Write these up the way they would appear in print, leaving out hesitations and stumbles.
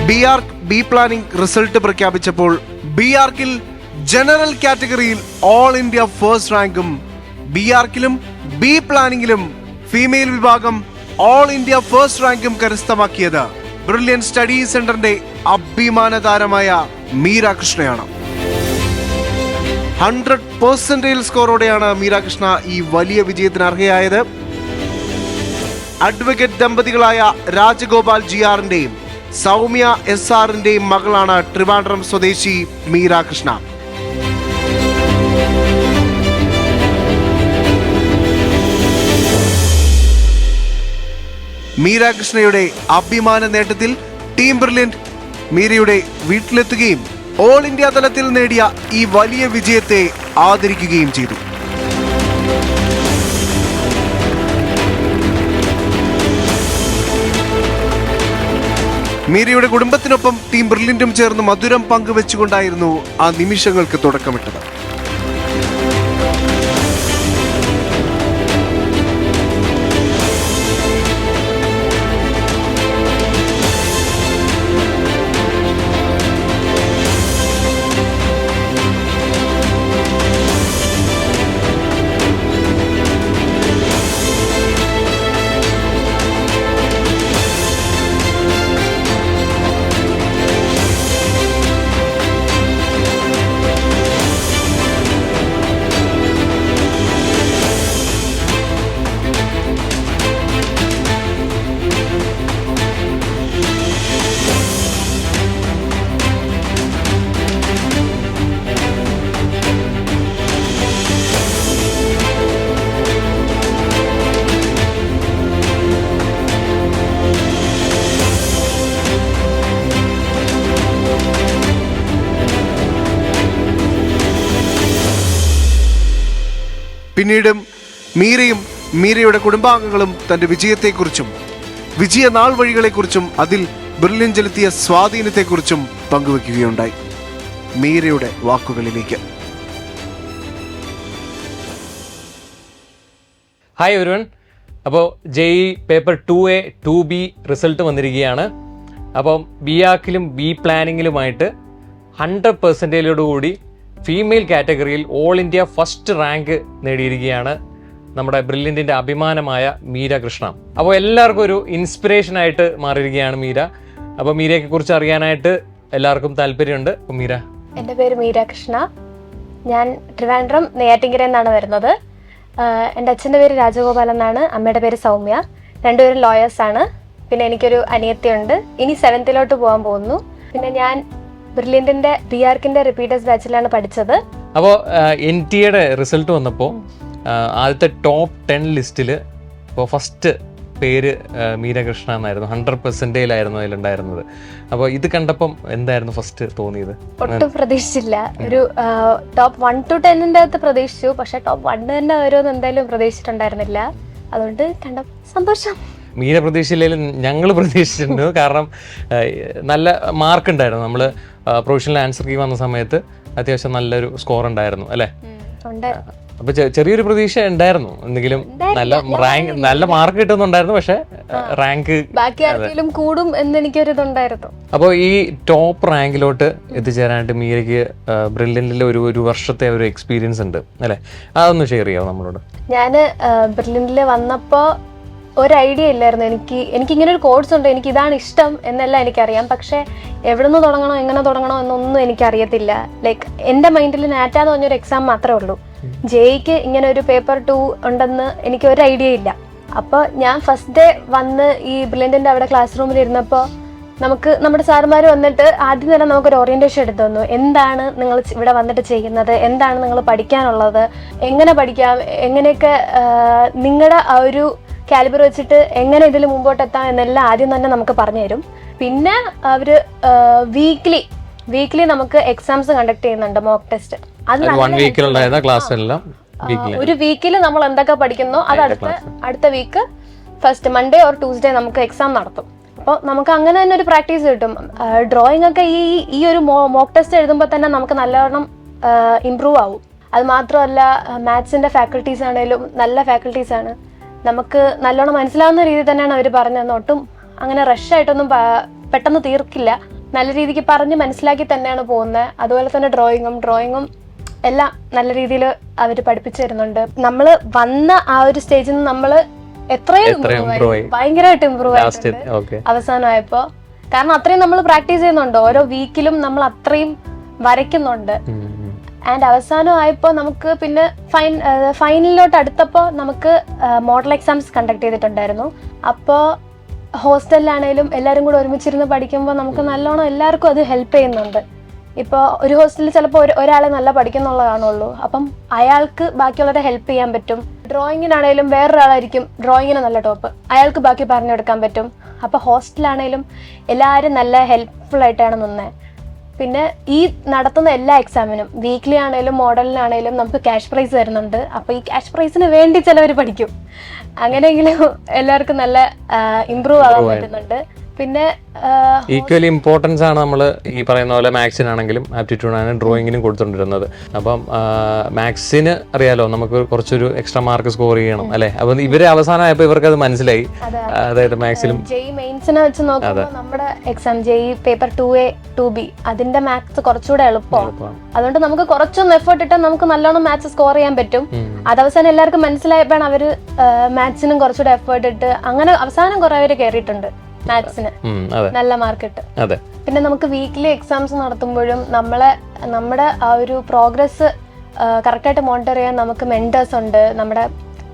BArch B planning result പ്രഖ്യാപിച്ചപ്പോൾ BArchൽ general കാറ്റഗറിയിൽ ഓൾ ഇന്ത്യ ഫസ്റ്റ് റാങ്കും BArchലും ബി പ്ലാനിംഗിലും ഫീമെയിൽ വിഭാഗം ഓൾ ഇന്ത്യ ഫസ്റ്റ് റാങ്കും കരസ്ഥമാക്കിയത് ബ്രില്യൻ സ്റ്റഡി സെന്ററിന്റെ അഭിമാന താരമായ മീര കൃഷ്ണയാണ്. 100% സ്കോറോടെയാണ് മീര കൃഷ്ണ ഈ വലിയ വിജയത്തിന് അർഹയായത്. അഡ്വക്കേറ്റ് ദമ്പതികളായ രാജഗോപാൽ GRന്റെയും സൗമ്യ SRന്റെയും മകളാണ് ട്രിവാൻഡ്രം സ്വദേശി മീര കൃഷ്ണ. മീര കൃഷ്ണയുടെ അഭിമാന നേട്ടത്തിൽ ടീം ബ്രില്യന്റ് മീരയുടെ വീട്ടിലെത്തുകയും ഓൾ ഇന്ത്യ തലത്തിൽ നേടിയ ഈ വലിയ വിജയത്തെ ആദരിക്കുകയും ചെയ്തു. മീരയുടെ കുടുംബത്തിനൊപ്പം ടീം ബ്രില്യന്റും ചേർന്ന് മധുരം പങ്കുവെച്ചുകൊണ്ടായിരുന്നു ആ നിമിഷങ്ങൾക്ക് തുടക്കമിട്ടത്. പിന്നീടും മീരയും മീരയുടെ കുടുംബാംഗങ്ങളും തന്റെ വിജയത്തെക്കുറിച്ചും വിജയ നാൾ വഴികളെക്കുറിച്ചും അതിൽ ബ്രില്യൻ ചെലുത്തിയ സ്വാധീനത്തെക്കുറിച്ചും പങ്കുവെക്കുകയുണ്ടായി. മീരയുടെ വാക്കുകളിലേക്ക്. Hi everyone. അപ്പോൾ JEE paper 2A 2B result വന്നിരിക്കുകയാണ്. അപ്പം BArchലും ബി പ്ലാനിങ്ങിലുമായിട്ട് 100%ഓടുകൂടി ഫീമെയിൽ കാറ്റഗറിയിൽ ഓൾ ഇന്ത്യ ഫസ്റ്റ് റാങ്ക് നേടിയിരിക്കുകയാണ് നമ്മുടെ ബ്രില്യൻറ്റിൻ്റെ അഭിമാനമായ മീര കൃഷ്ണ. അപ്പോൾ എല്ലാവർക്കും ഒരു ഇൻസ്പിറേഷനായിട്ട് മാറിയിരിക്കുകയാണ് മീര. അപ്പോൾ മീരയെ കുറിച്ച് അറിയാനായിട്ട് എല്ലാവർക്കും താല്പര്യമുണ്ട്. അപ്പോൾ മീര. എൻ്റെ പേര് മീര കൃഷ്ണ. ഞാൻ ട്രിവാൻഡ്രം നെയ്യാറ്റിൻകര എന്നാണ് വരുന്നത്. എൻ്റെ അച്ഛൻ്റെ പേര് രാജഗോപാൽ എന്നാണ്, അമ്മയുടെ പേര് സൗമ്യ. രണ്ടുപേരും ലോയേഴ്സാണ്. പിന്നെ എനിക്കൊരു അനിയത്തിയുണ്ട്. ഇനി 7th പോകാൻ പോകുന്നു. പിന്നെ ഞാൻ ബ്രില്യൻറ്റിന്റെ BArchന്റെ റിപ്പീറ്റേഴ്സ് ബാച്ചിലാണ് പഠിച്ചത്. അപ്പോൾ NTA റിസൾട്ട് വന്നപ്പോൾ ആദ്യത്തെ ടോപ്പ് 10 ലിസ്റ്റിൽ ഇപ്പോൾ ഫസ്റ്റ് പേര് മീരകൃഷ്ണ എന്നായിരുന്നു. 100%ആയിരുന്നു അതിലുണ്ടായിരുന്നത്. അപ്പോൾ ഇത് കണ്ടപ്പം എന്തായിരുന്നു ഫസ്റ്റ് തോന്നിയത്? ഒട്ടും പ്രതീക്ഷിച്ചില്ല. ഒരു ടോപ്പ് 1 to 10 അകത്ത് പ്രതീക്ഷിച്ചു, പക്ഷെ ടോപ്പ് 1 തന്നെ വരുമെന്ന് എന്തായാലും പ്രതീക്ഷിച്ചിട്ടുണ്ടായിരുന്നില്ല. അതുകൊണ്ട് കണ്ട സന്തോഷം. മീര പ്രതീക്ഷിച്ചില്ലെങ്കിലും ഞങ്ങൾ പ്രതീക്ഷിച്ചിട്ടുണ്ട്. കാരണം നല്ല മാർക്ക് ഉണ്ടായിരുന്നു. നമ്മൾ പ്രൊഫഷണൽ ആൻസർ കീ വന്ന സമയത്ത് അത്യാവശ്യം നല്ലൊരു സ്കോർ ഉണ്ടായിരുന്നു അല്ലേ? അപ്പൊ ചെറിയൊരു പ്രതീക്ഷ ഉണ്ടായിരുന്നു. എന്തെങ്കിലും നല്ല മാർക്ക് കിട്ടുന്നുണ്ടായിരുന്നു. പക്ഷെ റാങ്ക് ബാക്കി ആർക്കെങ്കിലും കൂടും എന്ന് എനിക്കൊരിതുണ്ടായിരുന്നു. അപ്പോൾ ഈ ടോപ്പ് റാങ്കിലോട്ട് എത്തിച്ചേരാനായിട്ട് മീരയ്ക്ക് ബ്രില്യൻറ്റിൽ ഒരു വർഷത്തെ ഒരു എക്സ്പീരിയൻസ് ഉണ്ട് അല്ലേ? അതൊന്ന് ഷെയർ ചെയ്യാമോ നമ്മളോട്? ഞാൻ ബ്രില്യൻറ്റിൽ വന്നപ്പോൾ ഒരു ഐഡിയ ഇല്ലായിരുന്നു. എനിക്കിങ്ങനെ ഒരു കോഴ്സ് ഉണ്ട്, എനിക്ക് ഇതാണ് ഇഷ്ടം എന്നെല്ലാം എനിക്കറിയാം. പക്ഷേ എവിടെ നിന്ന് തുടങ്ങണോ എങ്ങനെ തുടങ്ങണോ എന്നൊന്നും എനിക്കറിയത്തില്ല. ലൈക്ക് എൻ്റെ മൈൻഡിൽ നാറ്റ എന്ന് പറഞ്ഞൊരു എക്സാം മാത്രമേ ഉള്ളൂ. JEEക്ക് ഇങ്ങനെ ഒരു പേപ്പർ 2 ഉണ്ടെന്ന് എനിക്ക് ഒരു ഐഡിയ ഇല്ല. അപ്പോൾ ഞാൻ ഫസ്റ്റ് ഡേ വന്ന് ഈ ബ്രില്യൻറ്റിൻ്റെ അവിടെ ക്ലാസ് റൂമിൽ ഇരുന്നപ്പോൾ നമ്മുടെ സാറുമാർ വന്നിട്ട് ആദ്യം തന്നെ നമുക്കൊരു ഓറിയൻറ്റേഷൻ എടുത്തു തന്നു. എന്താണ് നിങ്ങൾ ഇവിടെ വന്നിട്ട് ചെയ്യുന്നത്, എന്താണ് നിങ്ങൾ പഠിക്കാനുള്ളത്, എങ്ങനെ പഠിക്കാം, എങ്ങനെയൊക്കെ നിങ്ങളുടെ ആ ഒരു കാലിബർ വെച്ചിട്ട് എങ്ങനെ ഇതിൽ മുമ്പോട്ടെത്താം എന്നെല്ലാം ആദ്യം തന്നെ നമുക്ക് പറഞ്ഞു തരും. പിന്നെ അവർ വീക്ക്ലി നമുക്ക് എക്സാംസ് കണ്ടക്ട് ചെയ്യുന്നുണ്ട്, മോക്ക് ടെസ്റ്റ്. അത് ഒരു വീക്കിൽ നമ്മൾ എന്തൊക്കെ പഠിക്കുന്നോ അത് അടുത്ത week first Monday or Tuesday നമുക്ക് എക്സാം നടത്തും. അപ്പോൾ നമുക്ക് അങ്ങനെ തന്നെ ഒരു പ്രാക്ടീസ് കിട്ടും. ഡ്രോയിങ് ഒക്കെ ഈ ഒരു മോക്ക് ടെസ്റ്റ് എഴുതുമ്പോൾ തന്നെ നമുക്ക് നല്ലവണ്ണം ഇമ്പ്രൂവ് ആവും. അത് മാത്രമല്ല മാത്സിന്റെ ഫാക്കൽറ്റീസ് ആണെങ്കിലും നല്ല ഫാക്കൽറ്റീസാണ്. നമുക്ക് നല്ലോണം മനസ്സിലാവുന്ന രീതിയിൽ തന്നെയാണ് അവർ പറഞ്ഞു തന്നെ. ഒട്ടും അങ്ങനെ റഷായിട്ടൊന്നും പെട്ടെന്ന് തീർക്കില്ല. നല്ല രീതിക്ക് പറഞ്ഞ് മനസ്സിലാക്കി തന്നെയാണ് പോകുന്നത്. അതുപോലെ തന്നെ ഡ്രോയിങ്ങും എല്ലാം നല്ല രീതിയിൽ അവർ പഠിപ്പിച്ചു തരുന്നുണ്ട്. നമ്മൾ വന്ന ആ ഒരു സ്റ്റേജിൽ നിന്ന് നമ്മൾ എത്രയും ഭയങ്കരമായിട്ട് ഇമ്പ്രൂവ് ആയിട്ടുണ്ട് അവസാനമായപ്പോ. കാരണം അത്രയും നമ്മൾ പ്രാക്ടീസ് ചെയ്യുന്നുണ്ട്, ഓരോ വീക്കിലും നമ്മൾ അത്രയും വരയ്ക്കുന്നുണ്ട്. ആൻഡ് അവസാനമായപ്പോൾ നമുക്ക് പിന്നെ ഫൈനലിലോട്ട് അടുത്തപ്പോൾ നമുക്ക് മോഡൽ എക്സാംസ് കണ്ടക്ട് ചെയ്തിട്ടുണ്ടായിരുന്നു. അപ്പോൾ ഹോസ്റ്റലിലാണേലും എല്ലാവരും കൂടെ ഒരുമിച്ചിരുന്ന് പഠിക്കുമ്പോൾ നമുക്ക് നല്ലോണം എല്ലാവർക്കും അത് ഹെൽപ്പ് ചെയ്യുന്നുണ്ട്. ഇപ്പോൾ ഒരു ഹോസ്റ്റലിൽ ചിലപ്പോൾ ഒരാളെ നല്ല പഠിക്കുന്നുള്ള കാണുള്ളൂ, അപ്പം അയാൾക്ക് ബാക്കിയുള്ളവരെ ഹെൽപ്പ് ചെയ്യാൻ പറ്റും. ഡ്രോയിങ്ങിനാണേലും വേറൊരാളായിരിക്കും ഡ്രോയിങ്ങിന് നല്ല ടോപ്പ്, അയാൾക്ക് ബാക്കി പറഞ്ഞെടുക്കാൻ പറ്റും. അപ്പോൾ ഹോസ്റ്റലാണേലും എല്ലാവരും നല്ല ഹെൽപ്ഫുൾ ആയിട്ടാണ് നിന്നത്. പിന്നെ ഈ നടത്തുന്ന എല്ലാ എക്സാമിനും വീക്ക്ലി ആണേലും മോഡലിനാണേലും നമുക്ക് ക്യാഷ് പ്രൈസ് വരുന്നുണ്ട്. അപ്പോൾ ഈ ക്യാഷ് പ്രൈസിന് വേണ്ടി ചിലവർ പഠിക്കും. അങ്ങനെയെങ്കിലും എല്ലാവർക്കും നല്ല ഇമ്പ്രൂവ് ആകാൻ പറ്റുന്നുണ്ട്. പിന്നെ ഈക്വലി ഇമ്പോർട്ടൻസ് ആണ് നമ്മൾ ഈ പറയുന്ന പോലെ മാത്സിനാണെങ്കിലും ആപ്റ്റിറ്റ്യൂഡിനാണ് ഡ്രോയിങ്ങിനും കൊടുത്തുകൊണ്ടിരുന്നത്. അപ്പം മാത്സിന് അറിയാലോ നമുക്ക് കുറച്ചൊരു എക്സ്ട്രാ മാർക്ക് സ്കോർ ചെയ്യണം അല്ലെ. അപ്പൊ ഇവര് അവസാനമായപ്പോ ഇവർക്ക് അത് മനസ്സിലായി. അതായത് മാത്സിലും മെയിൻസിനെ വെച്ച് നോക്കുമ്പോൾ നമ്മുടെ exam JEE paper 2A 2B അതിന്റെ മാത്സ് കുറച്ചുകൂടെ എളുപ്പമാണ്. അതുകൊണ്ട് നമുക്ക് കുറച്ചൊന്ന് എഫേർട്ട് ഇട്ടാൽ നമുക്ക് നല്ലോണം മാത്സ് സ്കോർ ചെയ്യാൻ പറ്റും. അത് അവസാനം എല്ലാവർക്കും മനസ്സിലായപ്പോഴാണ് അവര് മാത്സിനും കുറച്ചുകൂടെ എഫേർട്ട് ഇട്ട് അങ്ങനെ അവസാനം കുറെ പേര് കയറിയിട്ടുണ്ട് മാത്സിന് നല്ല മാർക്ക് ഇട്ട്. പിന്നെ നമുക്ക് വീക്ക്ലി എക്സാംസ് നടത്തുമ്പോഴും നമ്മുടെ ആ ഒരു പ്രോഗ്രസ് കറക്റ്റായിട്ട് മോണിറ്റർ ചെയ്യാൻ നമുക്ക് മെന്റേഴ്സ് ഉണ്ട്.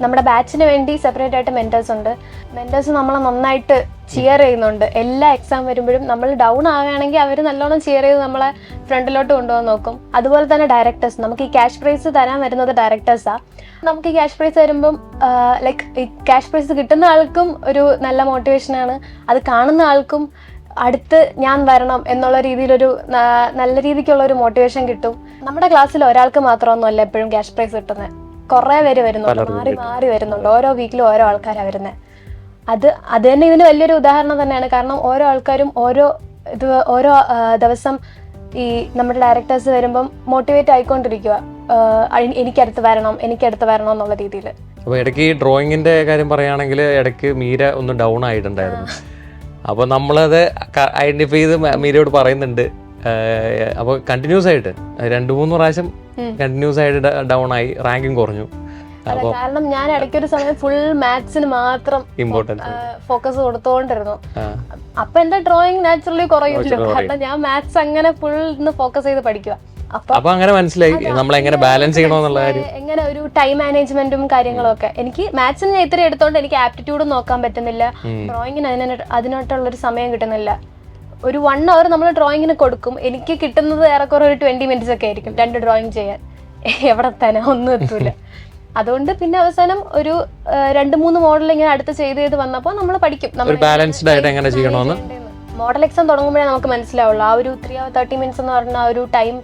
നമ്മുടെ ബാച്ചിന് വേണ്ടി സെപ്പറേറ്റ് ആയിട്ട് മെന്റേഴ്സ് ഉണ്ട്. മെന്റേഴ്സ് നമ്മളെ നന്നായിട്ട് ചിയർ ചെയ്യുന്നുണ്ട്. എല്ലാ എക്സാം വരുമ്പോഴും നമ്മൾ ഡൗൺ ആവുകയാണെങ്കിൽ അവർ നല്ലോണം ചിയർ ചെയ്ത് നമ്മളെ ഫ്രണ്ടിലോട്ട് കൊണ്ടുപോകാൻ നോക്കും. അതുപോലെ തന്നെ ഡയറക്ടേഴ്സ്, നമുക്ക് ഈ ക്യാഷ് പ്രൈസ് തരാൻ വരുന്നത് ഡയറക്ടേഴ്സാണ്. നമുക്ക് ഈ ക്യാഷ് പ്രൈസ് തരുമ്പം ലൈക്ക് ഈ ക്യാഷ് പ്രൈസ് കിട്ടുന്ന ആൾക്കും ഒരു നല്ല മോട്ടിവേഷനാണ്, അത് കാണുന്ന ആൾക്കും അടുത്ത് ഞാൻ വരണം എന്നുള്ള രീതിയിലൊരു നല്ല രീതിക്കുള്ള ഒരു മോട്ടിവേഷൻ കിട്ടും. നമ്മുടെ ക്ലാസ്സിൽ ഒരാൾക്ക് മാത്രമൊന്നുമല്ല എപ്പോഴും ക്യാഷ് പ്രൈസ് കിട്ടുന്നത്, കുറേ പേര് വരുന്നുണ്ട്, മാറി വരുന്നുണ്ട്. ഓരോ വീക്കിലും ഓരോ ആൾക്കാരാണ് വരുന്നത്. അത് തന്നെ ഇതിന് വലിയൊരു ഉദാഹരണം തന്നെയാണ്. കാരണം ഓരോ ആൾക്കാരും ഓരോ ദിവസം ഈ നമ്മുടെ ഡയറക്ടേഴ്സ് വരുമ്പം മോട്ടിവേറ്റ് ആയിക്കൊണ്ടിരിക്കുക, എനിക്കടുത്ത് വരണം എന്നുള്ള രീതിയിൽ. അപ്പോൾ ഇടയ്ക്ക് ഈ ഡ്രോയിങ്ങിന്റെ കാര്യം പറയുകയാണെങ്കിൽ ഇടയ്ക്ക് മീര ഒന്ന് ഡൗൺ ആയിട്ടുണ്ടായിരുന്നു. അപ്പോൾ നമ്മളത് ഐഡന്റിഫൈ ചെയ്ത് മീരയോട് പറയുന്നുണ്ട്. അപ്പോൾ കണ്ടിന്യൂസ് ആയിട്ട് 2-3 പ്രാവശ്യം കണ്ടിന്യൂസ് ആയിട്ട് ഡൗൺ ആയി, റാങ്കിങ് കുറഞ്ഞു. കാരണം ഞാൻ ഇടയ്ക്കൊരു സമയം ഫുൾ മാത്സിന് മാത്രം ഫോക്കസ് കൊടുത്തോണ്ടിരുന്നു. അപ്പൊ എന്റെ ഡ്രോയിങ് നാച്ചുറലി കുറയുമല്ലോ, കാരണം ഞാൻ മാത്സ് അങ്ങനെ ഫുൾ ഫോക്കസ് ചെയ്ത് പഠിക്കുക. അപ്പൊ അങ്ങനെ മനസ്സിലായി നമ്മൾ എങ്ങനെ ബാലൻസ് ചെയ്യണമെന്നുള്ള കാര്യം, എങ്ങനെ ഒരു ടൈം മാനേജ്മെന്റും കാര്യങ്ങളും ഒക്കെ. എനിക്ക് മാത്സിന് ഞാൻ ഇത്ര എടുത്തോണ്ട് എനിക്ക് ആപ്റ്റിറ്റ്യൂഡും നോക്കാൻ പറ്റുന്നില്ല, ഡ്രോയിങ്ങിന് അതിനായിട്ടുള്ളൊരു സമയം കിട്ടുന്നില്ല. ഒരു 1 hour നമ്മൾ ഡ്രോയിങ്ങിന് കൊടുക്കും, എനിക്ക് കിട്ടുന്നത് ഏറെക്കുറെ ഒരു 20 minutes ഒക്കെ ആയിരിക്കും 2 ഡ്രോയിങ് ചെയ്യാൻ. എവിടെ തന്നെ ഒന്നും എത്തൂല. അതുകൊണ്ട് പിന്നെ അവസാനം ഒരു 2-3 മോഡൽ ഇങ്ങനെ അടുത്ത് ചെയ്ത് വന്നപ്പോൾ നമ്മൾ പഠിക്കും. ബാലൻസ്ഡ് ആയിട്ട് എങ്ങനെ ചെയ്യണമെന്ന് മോഡൽ എക്സാം തുടങ്ങുമ്പോഴേ നമുക്ക് മനസ്സിലാവുള്ളൂ. ആ ഒരു 3 hour 30 minutes എന്ന് പറഞ്ഞ ആ ഒരു ടൈം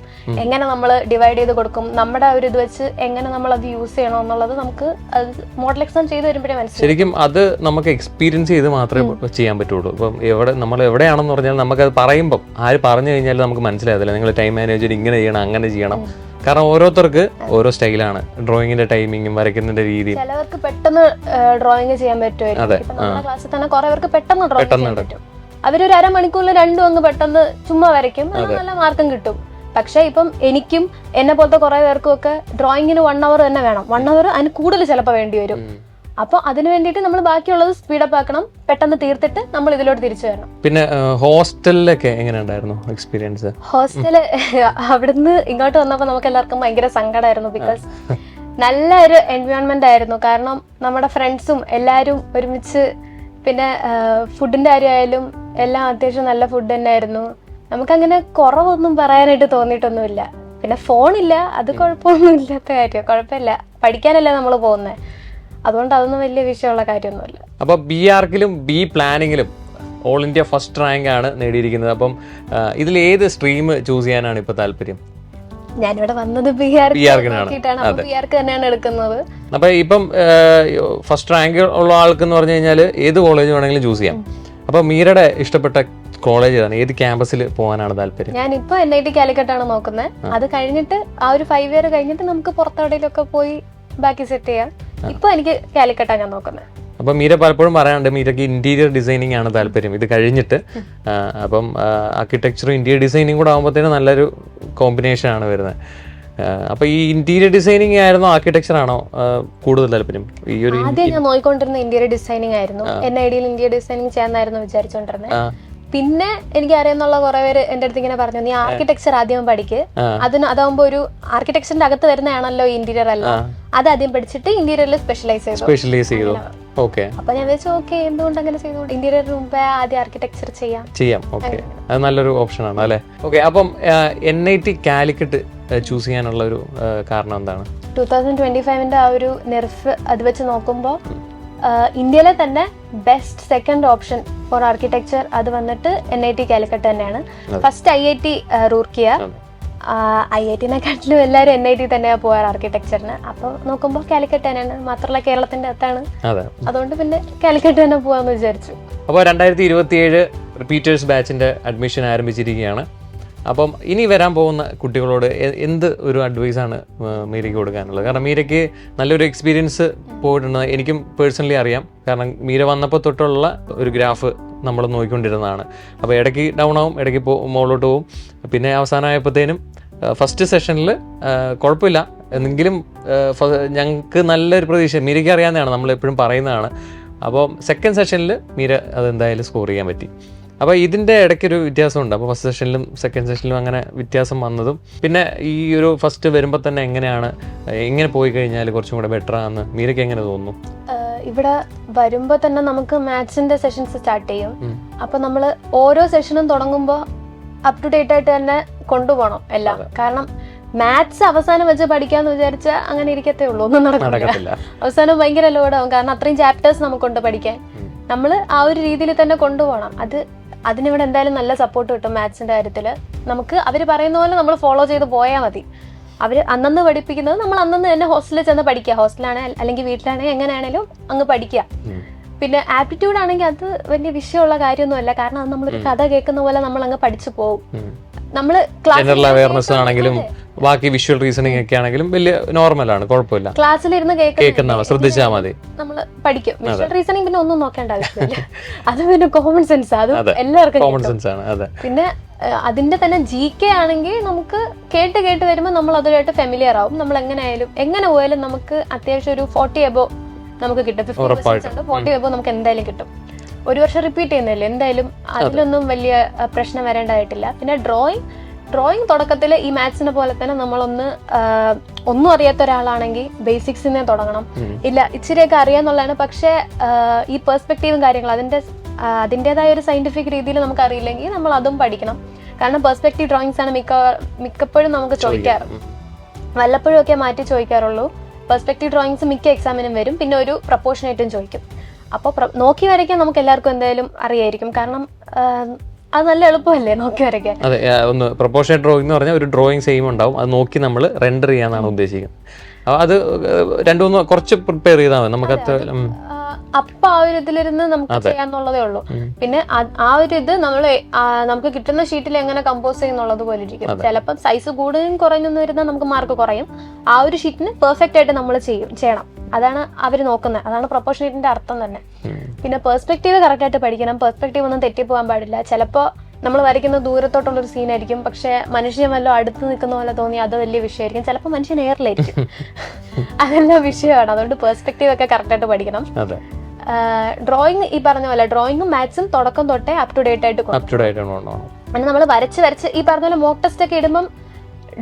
എങ്ങനെ നമ്മൾ ഡിവൈഡ് ചെയ്ത് കൊടുക്കും, നമ്മുടെ ഒരു ഇത് വെച്ച് എങ്ങനെ നമ്മൾ അത് യൂസ് ചെയ്യണം എന്നുള്ളത് നമുക്ക് അത് മോഡൽ എക്സാം ചെയ്ത് വരുമ്പോഴേ മനസ്സിലാവും. ശരിക്കും അത് നമുക്ക് എക്സ്പീരിയൻസ് ചെയ്ത് മാത്രമേ ചെയ്യാൻ പറ്റുള്ളൂ. ഇപ്പം നമ്മൾ എവിടെയാണെന്ന് പറഞ്ഞാൽ നമുക്കത് പറയുമ്പം ആര് പറഞ്ഞു കഴിഞ്ഞാൽ നമുക്ക് മനസ്സിലാകത്തില്ല, നിങ്ങൾ ടൈം മാനേജർ ഇങ്ങനെ ചെയ്യണം അങ്ങനെ ചെയ്യണം. കാരണം ഓരോരുത്തർക്ക് ഓരോ സ്റ്റൈലാണ് ഡ്രോയിങ്ങിന്റെ ടൈമിങ്ങും വരയ്ക്കുന്നതിന്റെ രീതിയും. ചിലവർക്ക് പെട്ടെന്ന് ഡ്രോയിങ് ചെയ്യാൻ പറ്റുമായിരിക്കും. നമ്മുടെ ക്ലാസ്സിൽ തന്നെ കുറെ പേർക്ക് പെട്ടെന്ന് ഡ്രോയിങ് ചെയ്യാൻ പറ്റും. അവരൊരു അരമണിക്കൂറിൽ 2 അങ്ങ് പെട്ടെന്ന് ചുമ്മാ വരയ്ക്കും, നല്ല മാർക്കും കിട്ടും. പക്ഷെ ഇപ്പം എനിക്കും എന്നെ പോലത്തെ കുറെ പേർക്കും ഒക്കെ ഡ്രോയിങ്ങിന് 1 hour തന്നെ വേണം, 1 hour അതിന് കൂടുതൽ ചിലപ്പോൾ വേണ്ടി വരും. അപ്പൊ അതിന് വേണ്ടിയിട്ട് നമ്മൾ ബാക്കിയുള്ളത് സ്പീഡപ്പ് ആക്കണം, പെട്ടെന്ന് തീർത്തിട്ട് നമ്മൾ ഇതിലോട്ട് തിരിച്ചു വരണം. പിന്നെ ഹോസ്റ്റലിലൊക്കെ എങ്ങനെ ഉണ്ടായിരുന്നു എക്സ്പീരിയൻസ്? ഹോസ്റ്റല് അവിടുന്ന് ഇങ്ങോട്ട് വന്നപ്പോൾ നമുക്ക് എല്ലാവർക്കും ഭയങ്കര സങ്കടമായിരുന്നു. ബിക്കോസ് നല്ലൊരു എൻവയോൺമെന്റ് ആയിരുന്നു. കാരണം നമ്മുടെ ഫ്രണ്ട്സും എല്ലാവരും ഒരുമിച്ച്, പിന്നെ ഫുഡിന്റെ കാര്യമായാലും എല്ലാം അത്യാവശ്യം നല്ല ഫുഡ് തന്നെ ആയിരുന്നു. നമുക്കങ്ങനെ കുറവൊന്നും പറയാനായിട്ട് തോന്നിയിട്ടൊന്നുമില്ല. പിന്നെ ഫോണില്ല, അത് കുഴപ്പമൊന്നും ഇല്ലാത്ത കാര്യം, കുഴപ്പമില്ല, പഠിക്കാനല്ലേ നമ്മൾ പോകുന്നത്, അതുകൊണ്ട് അതൊന്നും വലിയ വിഷയമുള്ള കാര്യമൊന്നുമില്ല. അപ്പോൾ ബി ആർക്കിലും ബി പ്ലാനിങ്ങിലും ഓൾ ഇന്ത്യ ഫസ്റ്റ് റാങ്ക് ആണ് നേടിയിരിക്കുന്നത്. അപ്പം ഇതിൽ ഏത് സ്ട്രീം ചൂസ് ചെയ്യാനാണ് ഇപ്പോൾ താല്പര്യം? ഞാനിവിടെ വന്നത് ബി ആർക്ക് തന്നെയാണ് എടുക്കുന്നത്. അപ്പൊ ഇപ്പം ഫസ്റ്റ് റാങ്ക് ഉള്ള ആൾക്കെന്ന് പറഞ്ഞു കഴിഞ്ഞാൽ ഏത് കോളേജ് വേണമെങ്കിലും ചൂസ് ചെയ്യാം. അപ്പൊ മീരയുടെ ഇഷ്ടപ്പെട്ട കോളേജ് ഏതാണ്, ഏത് ക്യാമ്പസിൽ പോകാനാണ് താല്പര്യം? ഞാനിപ്പോ NIT കാലിക്കറ്റാണ് നോക്കുന്നത്. അത് കഴിഞ്ഞിട്ട് ആ ഒരു 5 year കഴിഞ്ഞിട്ട് നമുക്ക് പുറത്തെവിടെയൊക്കെ പോയി ബാക്കി സെറ്റ് ചെയ്യാം. ഇപ്പൊ എനിക്ക് കാലിക്കറ്റാണ് ഞാൻ നോക്കുന്നത്. അപ്പം മീര പലപ്പോഴും പറയാറുണ്ട് മീരയ്ക്ക് ഇന്റീരിയർ ഡിസൈനിങ് ആണ് താല്പര്യം ഇത് കഴിഞ്ഞിട്ട്. അപ്പം ആർക്കിടെക്ചറും ഇന്റീരിയർ ഡിസൈനിങ് കൂടെ ആകുമ്പോഴത്തേനും നല്ലൊരു കോമ്പിനേഷൻ ആണ് വരുന്നത്. അപ്പൊ ഈ ഇന്റീരിയർ ഡിസൈനിങ് ആയിരുന്നോ ആർക്കിടെക്ചർ ആണോ കൂടുതൽ താല്പര്യം? ഈ ഒരു ആദ്യം ഞാൻ നോക്കിക്കൊണ്ടിരുന്ന ഇന്റീരിയർ ഡിസൈനിങ് ആയിരുന്നു. NID-യിൽ ഇന്റീരിയർ ഡിസൈനിങ് ചെയ്യാന്നായിരുന്നു വിചാരിച്ചോണ്ടിരുന്നത്. പിന്നെ എനിക്ക് അറിയാന്നുള്ള കുറെ പേര് എന്റെ അടുത്ത് ഇങ്ങനെ പറഞ്ഞു, നീ ആർക്കിടെക്ചർ ആദ്യം പഠിക്ക്, അതാവുമ്പോ ഒരു ആർക്കിടെക്ചറിന്റെ അകത്ത് വരുന്നതാണല്ലോ ഇന്റീരിയർ അല്ല, അത് ആദ്യം പഠിച്ചിട്ട് ഇന്റീരിയറിൽ സ്പെഷ്യലൈസ് ചെയ്തു. ഓക്കെ, അപ്പൊ ഞാൻ വെച്ചു ഓക്കെ എന്തുകൊണ്ട് അങ്ങനെ ചെയ്തുകൊണ്ട് ഇന്റീരിയർ മുമ്പേ ആദ്യം ആർക്കിടെക്ചർ ചെയ്യാം. ഓക്കെ, അത് നല്ലൊരു ഓപ്ഷൻ ആണ് അല്ലേ. ഓക്കെ, അപ്പം NIT കാലിക്കറ്റ് ചൂസ് ചെയ്യാനുള്ള ഒരു കാരണം എന്താണ്? 2025 ആ ഒരു നെർഫ് അത് വെച്ച് നോക്കുമ്പോൾ ഇന്ത്യയിലെ തന്നെ best second option for architecture അത് വന്നിട്ട് NIT കാലിക്കറ്റ് തന്നെയാണ്. ഫസ്റ്റ് IIT റൂർക്കിയ, IIT-നെക്കാട്ടിലും എല്ലാവരും NIT തന്നെയാണ് പോകാറ് ആർക്കിടെക്ചറിന്. അപ്പോൾ നോക്കുമ്പോൾ കാലിക്കറ്റ് തന്നെയാണ്, മാത്രമല്ല കേരളത്തിന്റെ അകത്താണ്, അതുകൊണ്ട് പിന്നെ കാലിക്കറ്റ് തന്നെ പോകാമെന്ന് വിചാരിച്ചു. അപ്പോൾ 2027 റിപ്പീറ്റേഴ്സ് ബാച്ചിന്റെ അഡ്മിഷൻ ആരംഭിച്ചിരിക്കുകയാണ്. അപ്പം ഇനി വരാൻ പോകുന്ന കുട്ടികളോട് എന്ത് ഒരു അഡ്വൈസാണ് മീരയ്ക്ക് കൊടുക്കാനുള്ളത്? കാരണം മീരയ്ക്ക് നല്ലൊരു എക്സ്പീരിയൻസ് പോയിട്ടുണ്ട്, എനിക്കും പേഴ്സണലി അറിയാം. കാരണം മീര വന്നപ്പോൾ തൊട്ടുള്ള ഒരു ഗ്രാഫ് നമ്മൾ നോക്കിക്കൊണ്ടിരുന്നതാണ്. അപ്പോൾ ഇടയ്ക്ക് ഡൗൺ ആവും, ഇടയ്ക്ക് മുകളിലോട്ട് പോവും. പിന്നെ അവസാനമായപ്പോഴത്തേനും ഫസ്റ്റ് സെഷനിൽ കുഴപ്പമില്ല എന്നെങ്കിലും ഞങ്ങൾക്ക് നല്ലൊരു പ്രതീക്ഷ മീരയ്ക്ക് അറിയാവുന്നതാണ്, നമ്മളെപ്പോഴും പറയുന്നതാണ്. അപ്പോൾ സെക്കൻഡ് സെഷനിൽ മീര അതെന്തായാലും സ്കോർ ചെയ്യാൻ പറ്റി. അപ്പോൾ ഇതിൻ്റെ ഇടയ്ക്കൊരു വ്യത്യാസമുണ്ട്. അപ്പോൾ ഫസ്റ്റ് സെഷനിലും സെക്കൻഡ് സെഷനിലും അങ്ങനെ വ്യത്യാസം വന്നതും പിന്നെ ഈ ഒരു ഫസ്റ്റ് വരുമ്പോൾ തന്നെ എങ്ങനെ പോയി കഴിഞ്ഞാൽ കുറച്ചും കൂടെ ബെറ്റർ ആണെന്ന് മീരയ്ക്ക് എങ്ങനെ തോന്നുന്നു? ഇവിടെ വരുമ്പോൾ തന്നെ നമുക്ക് മാത്സിന്റെ സെഷൻസ് സ്റ്റാർട്ട് ചെയ്യും. അപ്പൊ നമ്മൾ ഓരോ സെഷനും തുടങ്ങുമ്പോൾ അപ് ടു ഡേറ്റ് ആയിട്ട് തന്നെ കൊണ്ടുപോകണം എല്ലാം. കാരണം മാത്സ് അവസാനം വെച്ച് പഠിക്കാന്ന് വിചാരിച്ചാൽ അങ്ങനെ ഇരിക്കത്തേ ഉള്ളൂ, ഒന്നും നടക്കില്ല. അവസാനം ഭയങ്കര ലോഡാവും, കാരണം അത്രയും ചാപ്റ്റേഴ്സ് നമുക്കുണ്ട് പഠിക്കാൻ. നമ്മൾ ആ ഒരു രീതിയിൽ തന്നെ കൊണ്ടുപോകണം. അതിനിവിടെ എന്തായാലും നല്ല സപ്പോർട്ട് കിട്ടും മാത്സിന്റെ കാര്യത്തിൽ. നമുക്ക് അവർ പറയുന്ന പോലെ നമ്മൾ ഫോളോ ചെയ്ത് പോയാൽ മതി. അവർ അന്നന്ന് പഠിപ്പിക്കുന്നത് നമ്മൾ അന്നന്ന് തന്നെ ഹോസ്റ്റലിൽ ചെന്ന് പഠിക്കുക. ഹോസ്റ്റലാണെ അല്ലെങ്കിൽ വീട്ടിലാണെങ്കിൽ എങ്ങനെയാണെങ്കിലും അങ്ങ് പഠിക്കുക. പിന്നെ ആപ്റ്റിറ്റ്യൂഡ് ആണെങ്കിൽ അത് വലിയ വിഷയമുള്ള കാര്യമൊന്നുമല്ല, കാരണം അത് നമ്മളൊരു കഥ കേൾക്കുന്ന പോലെ നമ്മൾ അങ്ങ് പഠിച്ചു പോകും. നമ്മള് ജനറൽ അവയർനെസ് ആണെങ്കിലും ബാക്കി വിഷ്വൽ റീസണിംഗ് ഒക്കെ ആണെങ്കിലും വലിയ നോർമലാണ്, കുഴപ്പമില്ല. ക്ലാസ്സിലിരുന്ന് കേൾക്കുന്ന ശ്രദ്ധിച്ചാൽ മതി, നമ്മള് പഠിക്കും. വിഷ്വൽ റീസണിംഗ് പിന്നെ ഒന്നും നോക്കേണ്ട ആവശ്യമില്ല, അത് പിന്നെ കോമൺ സെൻസ്, അത് എല്ലാവർക്കും കോമൺ സെൻസ് ആണ്. അതെ. പിന്നെ അതിന്റെ തന്നെ GK ആണെങ്കിൽ നമുക്ക് കേട്ട് വരുമ്പോൾ നമ്മൾ അതുമായിട്ട് ഫെമിലിയർ ആവും. നമ്മൾ എങ്ങനെ പോയാലും നമുക്ക് അത്യാവശ്യം ഒരു 40 എബോ നമുക്ക് കിട്ടും. 40 എബോ നമുക്ക് എന്തായാലും കിട്ടും. ഒരു വർഷം റിപ്പീറ്റ് ചെയ്യുന്നില്ല എന്തായാലും, അതിലൊന്നും വലിയ പ്രശ്നം വരേണ്ടതായിട്ടില്ല. പിന്നെ ഡ്രോയിങ് തുടക്കത്തിൽ ഈ മാത്സിനെ പോലെ തന്നെ ഒന്നും അറിയാത്ത ഒരാളാണെങ്കിൽ ബേസിക്സിനെ തുടങ്ങണം. ഇല്ല ഇച്ചിരിയൊക്കെ അറിയാന്നുള്ളതാണ്, പക്ഷെ ഈ പെർസ്പെക്റ്റീവും കാര്യങ്ങളും അതിൻ്റെതായ ഒരു സയന്റിഫിക് രീതിയിൽ നമുക്ക് അറിയില്ലെങ്കിൽ നമ്മൾ അതും പഠിക്കണം. കാരണം പെർസ്പെക്റ്റീവ് ഡ്രോയിങ്സ് ആണ് മിക്കപ്പോഴും നമുക്ക് ചോദിക്കാറ്, വല്ലപ്പോഴും ഒക്കെ മാറ്റി ചോദിക്കാറുള്ളൂ. പെർസ്പെക്റ്റീവ് ഡ്രോയിങ്സ് മിക്ക എക്സാമിനും വരും, പിന്നെ ഒരു പ്രപ്പോർഷനായിട്ടും ചോദിക്കും. അപ്പോൾ നോക്കി വരയ്ക്കാൻ നമുക്ക് എല്ലാവർക്കും എന്തായാലും അറിയായിരിക്കും, കാരണം അത് നല്ല എളുപ്പമല്ലേ നോക്കി വരയ്ക്കാൻ. അതെ, ഒന്ന് പ്രൊപ്പോർഷനേറ്റ് ഡ്രോയിങ് എന്ന് പറഞ്ഞാൽ ഒരു ഡ്രോയിങ് സെയിം ഉണ്ടാവും, അത് നോക്കി നമ്മൾ റെൻഡർ ചെയ്യാന്നാണ് ഉദ്ദേശിക്കുന്നത്. അത് രണ്ടുമൂന്ന് കുറച്ച് പ്രിപ്പയർ ചെയ്താൽ മതി നമുക്ക്. അപ്പൊ ആ ഒരു ഇതിലിരുന്ന് നമുക്ക് ചെയ്യാന്നുള്ളതേ ഉള്ളൂ. പിന്നെ ആ ഒരു ഇത് നമുക്ക് കിട്ടുന്ന ഷീറ്റിൽ എങ്ങനെ കമ്പോസ് ചെയ്യുന്നുള്ളത് പോലെ ഇരിക്കും. ചിലപ്പം സൈസ് കൂടുതലും കുറഞ്ഞൊന്നും വരുന്ന നമുക്ക് മാർക്ക് കുറയും. ആ ഒരു ഷീറ്റിന് പെർഫെക്റ്റ് ആയിട്ട് നമ്മൾ ചെയ്യണം, അതാണ് അവർ നോക്കുന്നത്. അതാണ് പ്രൊപ്പോർഷനേറ്റിന്റെ അർത്ഥം തന്നെ. പിന്നെ പെർസ്പെക്റ്റീവ് കറക്റ്റ് ആയിട്ട് പഠിക്കണം. പെർസ്പെക്റ്റീവ് ഒന്നും തെറ്റിപ്പോകാൻ പാടില്ല. ചിലപ്പോൾ നമ്മൾ വരയ്ക്കുന്ന ദൂരത്തോട്ടുള്ളൊരു സീനായിരിക്കും, പക്ഷെ മനുഷ്യൻ വല്ലതും അടുത്ത് നിൽക്കുന്ന പോലെ തോന്നി അത് വലിയ വിഷയമായിരിക്കും. ചിലപ്പോൾ മനുഷ്യൻ എയറിലായിരിക്കും, അതെല്ലാം വിഷയമാണ്. അതുകൊണ്ട് പെർസ്പെക്റ്റീവ് ഒക്കെ കറക്റ്റ് ആയിട്ട് പഠിക്കണം. ഡ്രോയിങ് ഈ പറഞ്ഞ പോലെ ഡ്രോയിങ്ങും മാത്സും തുടക്കം തൊട്ടേ അപ് ടു ഡേറ്റ് ആയിട്ട് അങ്ങനെ നമ്മൾ വരച്ച് ഈ പറഞ്ഞ പോലെ മോക്ക് ടെസ്റ്റ് ഒക്കെ ഇടുമ്പം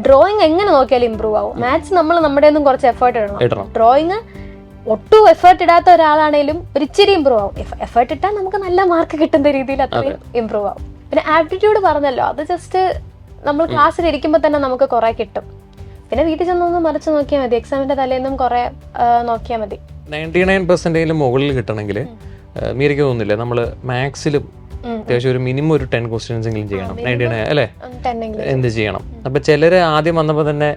ഡ്രോയിങ് എങ്ങനെ നോക്കിയാലും ഇമ്പ്രൂവ് ആവും. മാത്സ് നമ്മൾ നമ്മുടെ ഒന്നും കുറച്ച് എഫേർട്ട് ഇടണം. ഡ്രോയിങ് ഒട്ടും എഫേർട്ട് ഇടാത്ത ഒരാളാണേലും ഒരു ഇച്ചിരി ഇമ്പ്രൂവ് ആവും. എഫേർട്ട് ഇട്ടാൽ നമുക്ക് നല്ല മാർക്ക് കിട്ടുന്ന രീതിയിൽ അത്രയും ഇമ്പ്രൂവ് ആവും. പിന്നെ ആപ്റ്റിറ്റ്യൂഡ് പറഞ്ഞല്ലോ, അത് ജസ്റ്റ് നമ്മൾ ക്ലാസ്സിൽ ഇരിക്കുമ്പോൾ തന്നെ നമുക്ക് കുറെ കിട്ടും. പിന്നെ വീട്ടിൽ ചെന്നൊന്ന് മറിച്ച് നോക്കിയാൽ മതി, എക്സാമിന്റെ തലേന്നും കുറെ നോക്കിയാൽ മതി. 99% മുകളിൽ കിട്ടണമെങ്കിൽ മീരയ്ക്ക് തോന്നുന്നില്ല നമ്മൾ മാത്സിലും അത്യാവശ്യം ഒരു മിനിമം ഒരു 10 ക്വസ്റ്റ്യൻസ് എങ്കിലും ചെയ്യണം. 99 അല്ലേ, എന്ത് ചെയ്യണം? അപ്പൊ ചിലര് ആദ്യം വന്നപ്പോൾ തന്നെ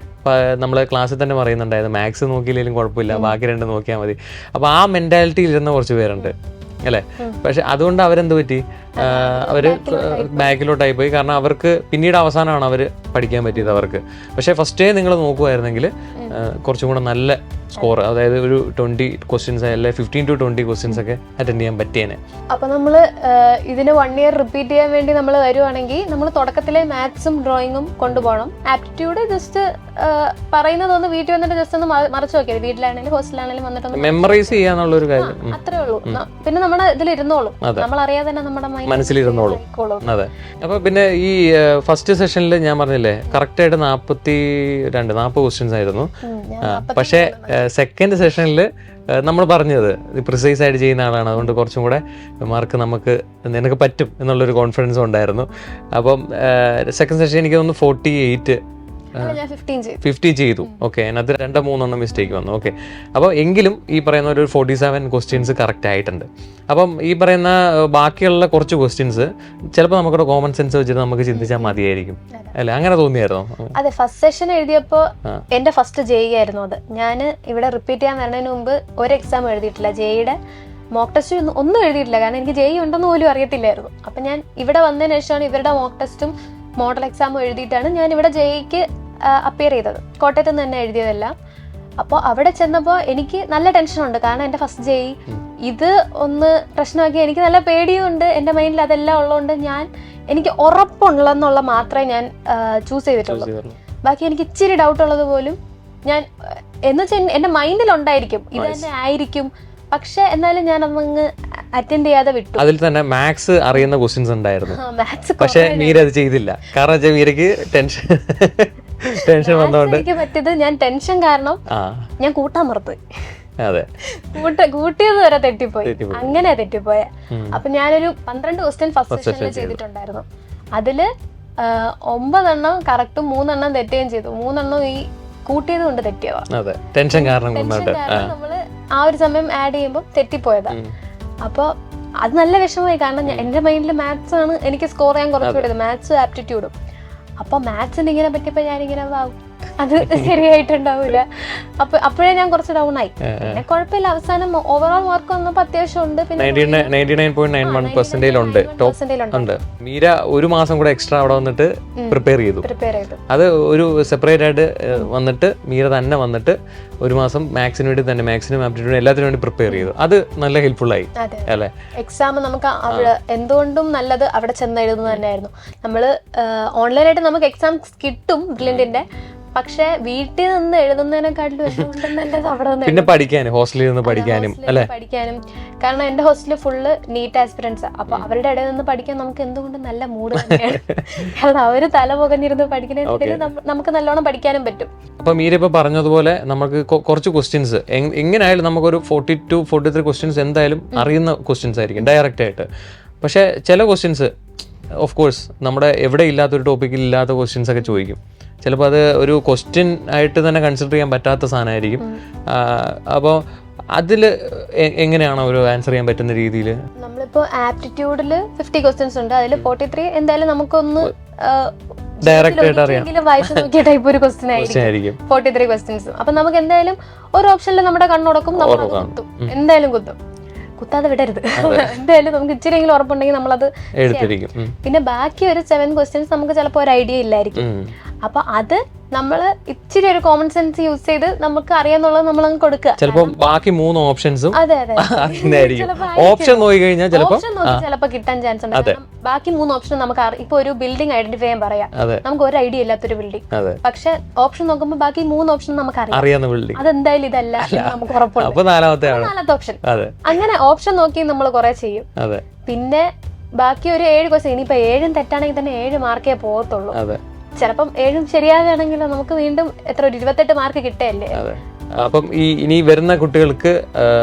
നമ്മളെ ക്ലാസ്സിൽ തന്നെ പറയുന്നുണ്ടായിരുന്നു മാത്സ് നോക്കിയില്ലെങ്കിലും കുഴപ്പമില്ല, ബാക്കി 2 നോക്കിയാൽ മതി. അപ്പൊ ആ മെന്റാലിറ്റിയിൽ ഇരുന്ന കുറച്ച് പേരുണ്ട് അല്ലേ. പക്ഷെ അതുകൊണ്ട് അവരെന്ത് പറ്റി, അവര് ബാക്കിലോട്ടായി പോയി. കാരണം അവർക്ക് പിന്നീട് അവസാനമാണ് അവർ പഠിക്കാൻ പറ്റിയത് അവർക്ക്. പക്ഷെ ഫസ്റ്റേ നിങ്ങൾ നോക്കുമായിരുന്നെങ്കിൽ കുറച്ചും കൂടെ നല്ല സ്കോർ, അതായത് ഒരു 20 ക്വസ്റ്റ്യൻസ് അല്ലെ 15 to 20 ക്വസ്റ്റ്യൻസ് ഒക്കെ അറ്റൻഡ് ചെയ്യാൻ പറ്റിയേനെ. അപ്പൊ നമ്മൾ ഇതിന് 1 year റിപ്പീറ്റ് ചെയ്യാൻ വേണ്ടി നമ്മൾ വരുവാണെങ്കിൽ നമ്മൾ തുടക്കത്തിലെ മാത്സും ഡ്രോയിങ്ങും കൊണ്ടുപോകണം. ആപ്റ്റിറ്റ്യൂഡ് ജസ്റ്റ് പറയുന്നതൊന്ന് വീട്ടിൽ വന്നിട്ട് ജസ്റ്റ് ഒന്ന് മറച്ചു നോക്കിയത്, വീട്ടിലാണെങ്കിലും ഹോസ്റ്റലാണെങ്കിലും വന്നിട്ട് മെമ്മറൈസ് ചെയ്യാന്നുള്ള ഒരു കാര്യം, അത്രേ ഉള്ളൂ. പിന്നെ നമ്മുടെ ഇതിൽ ഇരുന്നോളും, നമ്മൾ അറിയാതെ തന്നെ നമ്മുടെ മനസ്സിലിരുന്നോളും. അതെ. അപ്പൊ പിന്നെ ഈ ഫസ്റ്റ് സെഷനിൽ ഞാൻ പറഞ്ഞില്ലേ കറക്റ്റ് ആയിട്ട് 40 ക്വസ്റ്റ്യൻസ് ആയിരുന്നു. പക്ഷേ സെക്കൻഡ് സെഷനിൽ നമ്മൾ പറഞ്ഞത് പ്രിസൈസ് ആയിട്ട് ചെയ്യുന്ന ആളാണ്, അതുകൊണ്ട് കുറച്ചും കൂടെ മാർക്ക് നിനക്ക് പറ്റും എന്നുള്ളൊരു കോൺഫിഡൻസ് ഉണ്ടായിരുന്നു. അപ്പം സെക്കൻഡ് സെഷൻ എനിക്ക് തോന്നുന്നു 50 ചെയ്തു. ഓക്കെ, അതിനകത്ത് 2-3 മിസ്റ്റേക്ക് വന്നു. ഓക്കെ, അപ്പോൾ എങ്കിലും ഈ പറയുന്ന ഒരു 47 ക്വസ്റ്റ്യൻസ് കറക്റ്റ് ആയിട്ടുണ്ട്. അപ്പം ഈ പറയുന്ന ബാക്കിയുള്ള കുറച്ച് ക്വസ്റ്റ്യൻസ് ചിലപ്പോൾ നമുക്കൊരു കോമൺ സെൻസ് വെച്ചിട്ട് നമുക്ക് ചിന്തിച്ചാൽ മതിയായിരിക്കും അല്ലേ, അങ്ങനെ തോന്നിയായിരുന്നോ? അതെ, ഫസ്റ്റ് സെഷൻ എഴുതിയപ്പോൾ എൻ്റെ ഫസ്റ്റ് ജെഇ ആയിരുന്നു അത്. ഞാൻ ഇവിടെ റിപ്പീറ്റ് ചെയ്യാൻ വരുന്നതിന് മുമ്പ് ഒരു എക്സാം എഴുതിയിട്ടില്ല, ജെഇയുടെ മോക്ക് ടെസ്റ്റ് ഒന്നും എഴുതിയിട്ടില്ല, കാരണം എനിക്ക് ജെഇ ഉണ്ടെന്ന് പോലും അറിയത്തില്ലായിരുന്നു. അപ്പം ഞാൻ ഇവിടെ വന്നതിന് ശേഷമാണ് ഇവരുടെ മോക്ക് ടെസ്റ്റും മോഡൽ എക്സാമും എഴുതിയിട്ടാണ് ഞാൻ ഇവിടെ ജെഇക്ക് അപ്പിയർ ചെയ്തത്. കോട്ടയത്ത് നിന്ന് തന്നെ എഴുതിയതെല്ലാം. അപ്പോൾ അവിടെ ചെന്നപ്പോൾ എനിക്ക് നല്ല ടെൻഷനുണ്ട്, കാരണം എൻ്റെ ഫസ്റ്റ് ജെഇ ഇത് ഒന്ന് പ്രശ്നമാക്കി എനിക്ക് നല്ല പേടിയും ഉണ്ട്. എൻ്റെ മൈൻഡിൽ അതെല്ലാം ഉള്ളതുകൊണ്ട് എനിക്ക് ഉറപ്പുള്ളതെന്നുള്ള മാത്രമേ ഞാൻ ചൂസ് ചെയ്തിട്ടുള്ളൂ. ബാക്കി എനിക്ക് ഇച്ചിരി ഡൗട്ട് ഉള്ളത് പോലും ഞാൻ എന്ന് വെച്ചാൽ എൻ്റെ മൈൻഡിലുണ്ടായിരിക്കും ഇത് തന്നെ ആയിരിക്കും, പക്ഷെ എന്നാലും ഞാൻ അതങ്ങ് അറ്റൻഡ് ചെയ്യാതെ വിട്ടു. അതിൽ തന്നെ മാത്സ് അറിയുന്ന ക്വസ്റ്റ്യൻസ് ഉണ്ടായിരുന്നു, പക്ഷെ മീര അത് ചെയ്തില്ല. കാരണം മീരക്ക് ടെൻഷൻ വന്നോണ്ട് എനിക്ക് പറ്റിയത് ഞാൻ ടെൻഷൻ കാരണം ഞാൻ കൂട്ടാൻ മറന്നു. അതെ, കൂട്ടിയത് വരെ തെറ്റിപ്പോയി, അങ്ങനെ തെറ്റിപ്പോയ. അപ്പൊ ഞാനൊരു 12 ക്വസ്റ്റ്യൻ ഫസ്റ്റ് സെഷനിൽ ചെയ്തിട്ടുണ്ടായിരുന്നു. അതില് 9 കറക്റ്റും 3 തെറ്റുകയും ചെയ്തു. 3 ഈ കൂട്ടിയത് കൊണ്ട് തെറ്റിയവാ. അതെ, ടെൻഷൻ കാരണം നമ്മള് ആ ഒരു സമയം ആഡ് ചെയ്യുമ്പോൾ തെറ്റിപ്പോയതാ. അപ്പൊ അത് നല്ല വിഷമമായി, കാരണം എന്റെ മൈൻഡിൽ മാത്സ് ആണ് എനിക്ക് സ്കോർ ചെയ്യാൻ കുറച്ചുകൂടെ, മാത്സ് ആപ്റ്റിറ്റ്യൂഡും. അപ്പൊ മാത്സിന് ഇങ്ങനെ പറ്റിയപ്പോ ഞാനിങ്ങനെ അത് ശരിയായിട്ടുണ്ടാവൂല. അപ്പോഴേ ഞാൻ കുറച്ച് ഡൗൺ ആയി. പിന്നെ കുഴപ്പമില്ല, അവസാനം ഓവറോൾ മാർക്ക് വന്നപ്പോ അത്യാവശ്യം ഉണ്ട്. പിന്നെ 99.91% ഉണ്ട്. മീര ഒരു മാസം കൂടെ എക്സ്ട്രാ അവിടെ വന്നിട്ട് പ്രിപ്പയർ ചെയ്തു. അത് ഒരു സെപ്പറേറ്റ് ആയിട്ട് വന്നിട്ട് മീര തന്നെ വന്നിട്ട് ഒരു മാസം മാത്സിന് വേണ്ടി തന്നെ, മാത്സിനും ആപ്റ്റിറ്റ്യൂഡിനും എല്ലാത്തിനും വേണ്ടി പ്രിപ്പയർ ചെയ്തു. അത് നല്ല ഹെൽപ്ഫുൾ ആയി അല്ലേ. എക്സാം നമുക്ക് അവിടെ എന്തുകൊണ്ടും നല്ലത് അവിടെ ചെന്ന് എഴുതുന്നത് തന്നെയായിരുന്നു. നമ്മള് ഓൺലൈനായിട്ട് നമുക്ക് എക്സാം കിട്ടും ബ്രില്യന്റിന്റെ, പക്ഷെ വീട്ടിൽ നിന്ന് എഴുതുന്നതിനെക്കാട്ടിലും പിന്നെ പഠിക്കാനും ഹോസ്റ്റലിൽ നിന്ന് പഠിക്കാനും കാരണം എന്റെ ഹോസ്റ്റലിൽ ഫുള്ള് നീറ്റ് ആസ്പിറൻസ്. അപ്പൊ അവരുടെ ഇടയിൽ നിന്ന് പഠിക്കാൻ നമുക്ക് എന്തുകൊണ്ട് നല്ല മൂഡ് തന്നെയാണ്. കാരണം അവര് തല പുകഞ്ഞിരുന്ന് പഠിക്കുന്നതിൽ നമുക്ക് നല്ലോണം പഠിക്കാനും പറ്റും. അപ്പൊ മീര ഇപ്പൊ പറഞ്ഞതുപോലെ നമുക്ക് കുറച്ച് ക്വസ്റ്റ്യൻസ് എങ്ങനെയായാലും നമുക്കൊരു 42-43 ക്വസ്റ്റ്യൻസ് എന്തായാലും അറിയുന്ന ക്വസ്റ്റ്യൻസ് ആയിരിക്കും ഡയറക്റ്റ് ആയിട്ട്. പക്ഷെ ചില ക്വസ്റ്റ്യൻസ് ഓഫ് കോഴ്സ് നമ്മുടെ എവിടെ ഇല്ലാത്തൊരു ടോപ്പിക്കിൽ ഇല്ലാത്ത ക്വസ്റ്റ്യൻസ് ഒക്കെ ചോദിക്കും. ചിലപ്പോൾ അത് ഒരു ക്വസ്റ്റ്യൻ ആയിട്ട് തന്നെ കൺസിഡർ ചെയ്യാൻ പറ്റാത്ത സാധനമായിരിക്കും. അപ്പോൾ അതിൽ എങ്ങനെയാണോ ഒരു ആൻസർ ചെയ്യാൻ പറ്റുന്ന രീതിയിൽ? നമ്മളിപ്പോൾ ആപ്റ്റിറ്റ്യൂഡിൽ 50 ക്വസ്റ്റ്യൻസ് ഉണ്ട്, അതിൽ 43 എന്തായാലും നമുക്കൊന്ന് ഡയറക്റ്റ് ആയിട്ട് അറിയാം, വായിച്ചു നോക്കിയ ടൈപ്പ് ഒരു ക്വസ്റ്റ്യൻ ആയിരിക്കും 43 ക്വസ്റ്റ്യൻസും. അപ്പൊ നമുക്ക് എന്തായാലും ഒരു ഓപ്ഷനിൽ നമ്മുടെ കണ്ണുടക്കും, നമ്മൾ കുത്തും, എന്തായാലും കുത്തും, കുത്താതെ വിടരുത്. എന്തായാലും നമുക്ക് ഇച്ചിരിയെങ്കിലും ഉറപ്പുണ്ടെങ്കിൽ നമ്മളത് എടുത്തിരിക്കും. പിന്നെ ബാക്കി ഒരു 7 ക്വസ്റ്റ്യൻസ് നമുക്ക് ചിലപ്പോൾ ഒരു ഐഡിയ ഇല്ലായിരിക്കും. അപ്പൊ അത് നമ്മള് ഇച്ചിരി ഒരു കോമൺ സെൻസ് യൂസ് ചെയ്ത് നമുക്ക് അറിയാന്നുള്ളത് നമ്മൾ അങ്ങ് കൊടുക്കുക. ചിലപ്പോൾ ബാക്കി 3 ഓപ്ഷൻസും അതെ ഓപ്ഷൻ നോക്കി കഴിഞ്ഞാൽ ചിലപ്പോൾ കിട്ടാൻ ചാൻസ് ഉണ്ട്. ബാക്കി 3 ഓപ്ഷൻ നമുക്ക് ഇപ്പൊ ഒരു ബിൽഡിംഗ് ഐഡന്റിഫൈ ചെയ്യാൻ പറയാം, നമുക്ക് ഒരു ഐഡിയ ഇല്ലാത്തൊരു ബിൽഡിംഗ്, പക്ഷെ ഓപ്ഷൻ നോക്കുമ്പോൾ ബാക്കി 3 ഓപ്ഷൻ നമുക്ക് അറിയാം അതെന്തായാലും ഇതല്ല നമുക്ക് ഉറപ്പുണ്ട്. 4ാമത്തെ ഓപ്ഷൻ. അങ്ങനെ ഓപ്ഷൻ നോക്കി നമ്മൾ കുറെ ചെയ്യും. പിന്നെ ബാക്കി ഒരു 7 ക്വസ്റ്റ്യൻ, ഇനിയിപ്പോ 7 തെറ്റാണെങ്കിൽ തന്നെ 7 മാർക്കേ പോകത്തുള്ളൂ. ചിലപ്പം 7 ശരിയാകുകയാണെങ്കിലോ നമുക്ക് വീണ്ടും എത്ര 28 മാർക്ക് കിട്ടുകയല്ലേ. അപ്പം ഇനി വരുന്ന കുട്ടികൾക്ക്